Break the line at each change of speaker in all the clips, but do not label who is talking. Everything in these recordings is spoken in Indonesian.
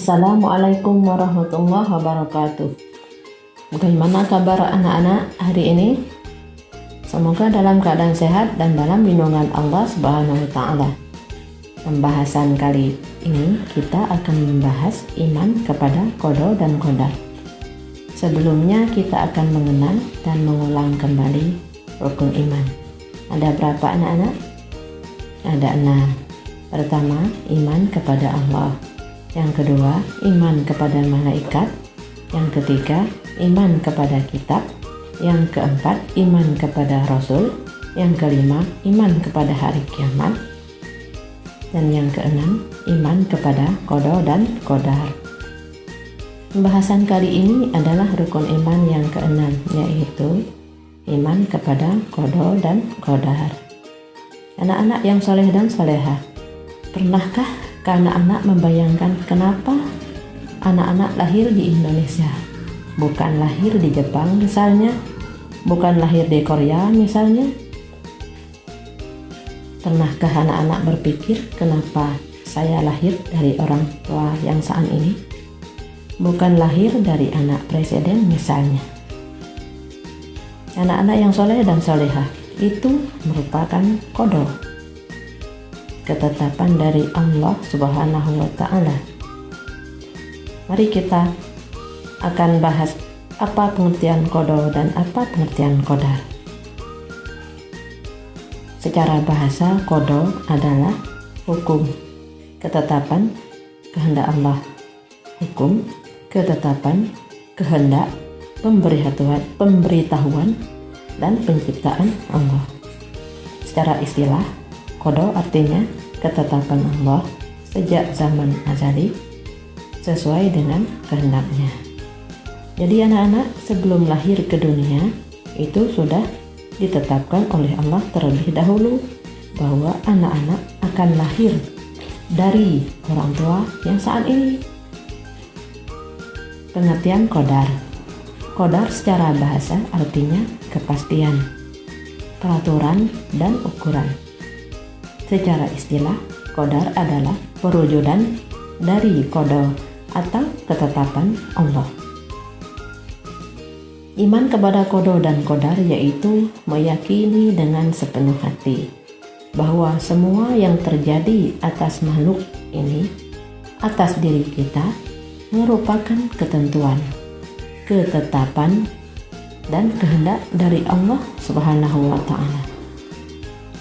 Assalamualaikum warahmatullahi wabarakatuh. Bagaimana kabar anak-anak hari ini? Semoga dalam keadaan sehat dan dalam lindungan Allah Subhanahu wa Ta'ala. Pembahasan kali ini kita akan membahas iman kepada qada dan qadar. Sebelumnya kita akan mengenal dan mengulang kembali rukun iman. Ada berapa anak-anak? Ada 6. Pertama, iman kepada Allah. Yang kedua, iman kepada malaikat. Yang ketiga, iman kepada kitab. Yang keempat, iman kepada rasul. Yang kelima, iman kepada hari kiamat. Dan yang keenam, iman kepada qada dan qadar. Pembahasan kali ini adalah rukun iman yang keenam, yaitu iman kepada qada dan qadar. Anak-anak yang soleh dan solehah, pernahkah anak-anak membayangkan kenapa anak-anak lahir di Indonesia, bukan lahir di Jepang misalnya, bukan lahir di Korea misalnya? Pernahkah anak-anak berpikir kenapa saya lahir dari orang tua yang saat ini, bukan lahir dari anak presiden misalnya? Anak-anak yang soleh dan solehah, itu merupakan qada, ketetapan dari Allah Subhanahu wa Ta'ala. Mari kita akan bahas apa pengertian qada dan apa pengertian qadar. Secara bahasa, qada adalah hukum, ketetapan, kehendak Allah. Hukum, ketetapan, kehendak, pemberitahuan, dan penciptaan Allah. Secara istilah, qada artinya ketetapan Allah sejak zaman azali sesuai dengan kehendaknya. Jadi anak-anak sebelum lahir ke dunia itu sudah ditetapkan oleh Allah terlebih dahulu bahwa anak-anak akan lahir dari orang tua yang saat ini. Pengertian qadar. Qadar secara bahasa artinya kepastian, peraturan, dan ukuran. Secara istilah, qadar adalah perwujudan dari qada atau ketetapan Allah. Iman kepada qada dan qadar yaitu meyakini dengan sepenuh hati bahwa semua yang terjadi atas makhluk ini, atas diri kita, merupakan ketentuan, ketetapan, dan kehendak dari Allah Subhanahu wa Ta'ala.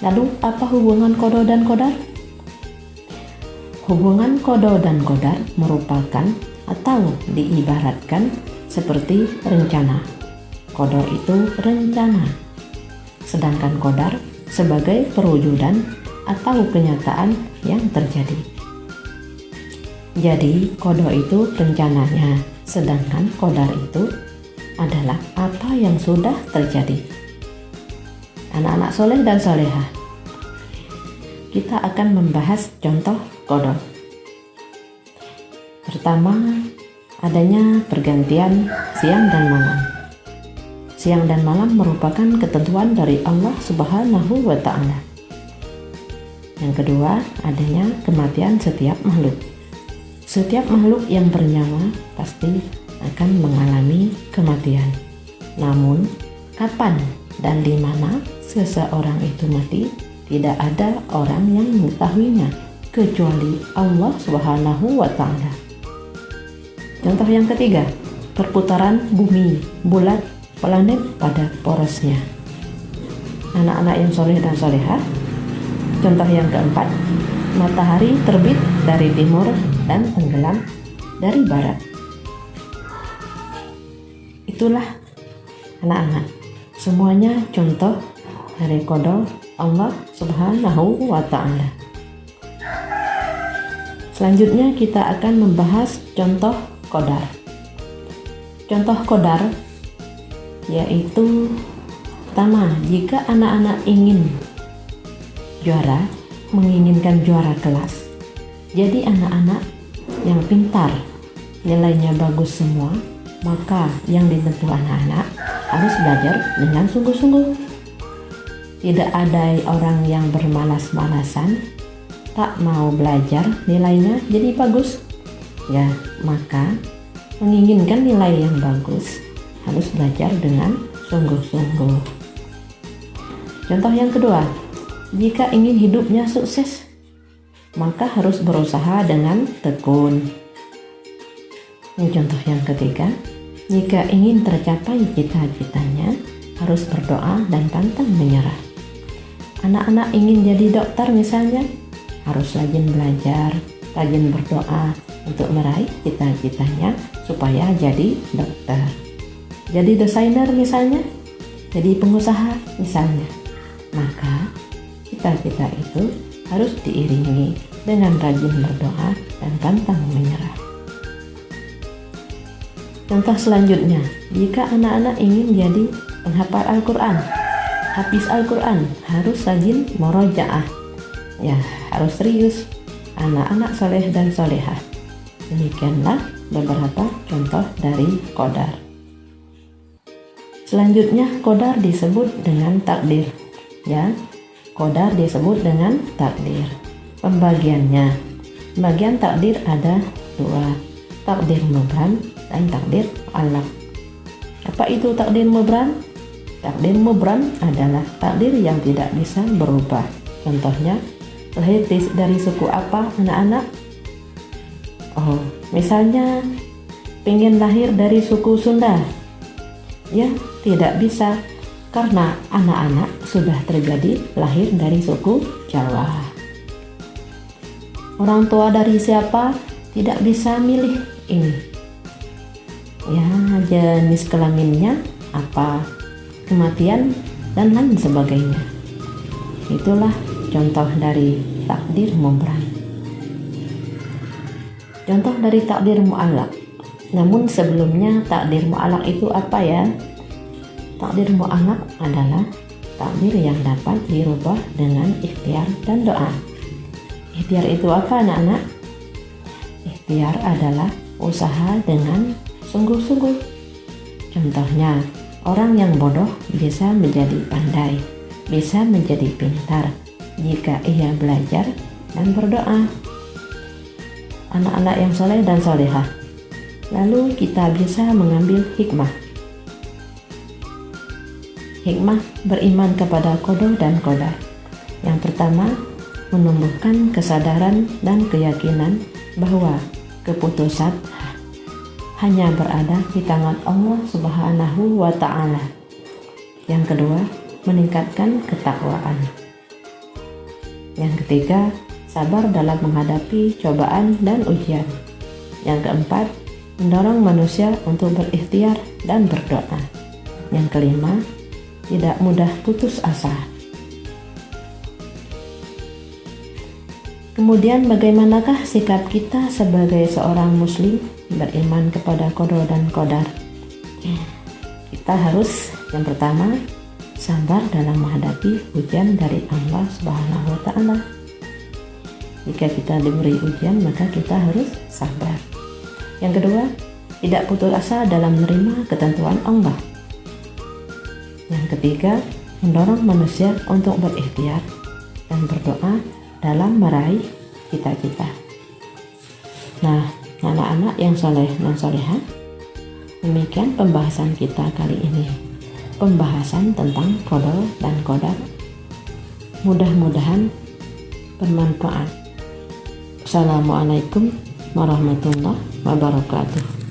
Lalu apa hubungan qada dan qadar? Hubungan qada dan qadar merupakan atau diibaratkan seperti rencana. Qada itu rencana, sedangkan qadar sebagai perwujudan atau kenyataan yang terjadi. Jadi qada itu rencananya, sedangkan qadar itu adalah apa yang sudah terjadi. Anak-anak soleh dan solehah, kita akan membahas contoh qada. Pertama, adanya pergantian siang dan malam. Siang dan malam merupakan ketentuan dari Allah Subhanahu wa Ta'ala. Yang kedua, adanya kematian setiap makhluk. Setiap makhluk yang bernyawa pasti akan mengalami kematian. Namun, kapan dan di mana seseorang itu mati, tidak ada orang yang mengetahuinya kecuali Allah Subhanahu wa Ta'ala. Contoh yang ketiga, perputaran bumi, bulat, planet pada porosnya. Anak-anak yang soleh dan solehah, contoh yang keempat, matahari terbit dari timur dan tenggelam dari barat. Itulah anak-anak, semuanya contoh dari qada Allah Subhanahu wa Ta'ala. Selanjutnya kita akan membahas contoh qadar. Contoh qadar yaitu, pertama, jika anak-anak ingin juara, menginginkan juara kelas, jadi anak-anak yang pintar, nilainya bagus semua, maka yang ditentu anak-anak harus belajar dengan sungguh-sungguh. Tidak ada orang yang bermalas-malasan, tak mau belajar, nilainya jadi bagus. Ya, maka menginginkan nilai yang bagus harus belajar dengan sungguh-sungguh. Contoh yang kedua, jika ingin hidupnya sukses, maka harus berusaha dengan tekun. Contoh yang ketiga, jika ingin tercapai cita-citanya, harus berdoa dan pantang menyerah. Anak-anak ingin jadi dokter misalnya, harus rajin belajar, rajin berdoa untuk meraih cita-citanya supaya jadi dokter. Jadi desainer misalnya, jadi pengusaha misalnya. Maka cita-cita itu harus diiringi dengan rajin berdoa dan pantang menyerah. Contoh selanjutnya, jika anak-anak ingin jadi penghafal Al-Quran, hafiz Al-Quran, harus rajin murojaah. Ya, harus serius. Anak-anak soleh dan solehah. Demikianlah beberapa contoh dari qadar. Selanjutnya, qadar disebut dengan takdir. Ya, qadar disebut dengan takdir. Pembagiannya, bagian takdir ada dua, takdir mubham dan takdir mu'allaq. Apa itu takdir mubham? Takdir mubham adalah takdir yang tidak bisa berubah. Contohnya, lahir dari suku apa anak-anak? Oh, misalnya pengen lahir dari suku Sunda. Ya, tidak bisa karena anak-anak sudah terjadi lahir dari suku Jawa. Orang tua dari siapa? Tidak bisa milih ini. Ya, jenis kelaminnya apa, kematian, dan lain sebagainya. Itulah contoh dari takdir mubham. Contoh dari takdir mu'allaq. Namun sebelumnya, takdir mu'allaq itu apa ya? Takdir mu'allaq adalah takdir yang dapat dirubah dengan ikhtiar dan doa. Ikhtiar itu apa anak-anak? Ikhtiar adalah usaha dengan sungguh-sungguh. Contohnya, orang yang bodoh bisa menjadi pandai, bisa menjadi pintar jika ia belajar dan berdoa. Anak-anak yang soleh dan solehah, lalu kita bisa mengambil hikmah. Hikmah beriman kepada qada dan qadar. Yang pertama, menumbuhkan kesadaran dan keyakinan bahwa keputusan hanya berada di tangan Allah Subhanahu wa Ta'ala. Yang kedua, meningkatkan ketakwaan. Yang ketiga, sabar dalam menghadapi cobaan dan ujian. Yang keempat, mendorong manusia untuk berikhtiar dan berdoa. Yang kelima, tidak mudah putus asa. Kemudian bagaimanakah sikap kita sebagai seorang muslim beriman kepada qada dan qadar? Kita harus yang pertama, sabar dalam menghadapi ujian dari Allah Subhanahu wa Ta'ala. Jika kita diberi ujian, maka kita harus sabar. Yang kedua, tidak putus asa dalam menerima ketentuan Allah. Yang ketiga, mendorong manusia untuk berikhtiar dan berdoa dalam meraih cita-cita. Nah, anak-anak yang soleh dan solehah, demikian pembahasan kita kali ini. Pembahasan tentang qada dan qadar. Mudah-mudahan bermanfaat. Assalamualaikum warahmatullahi wabarakatuh.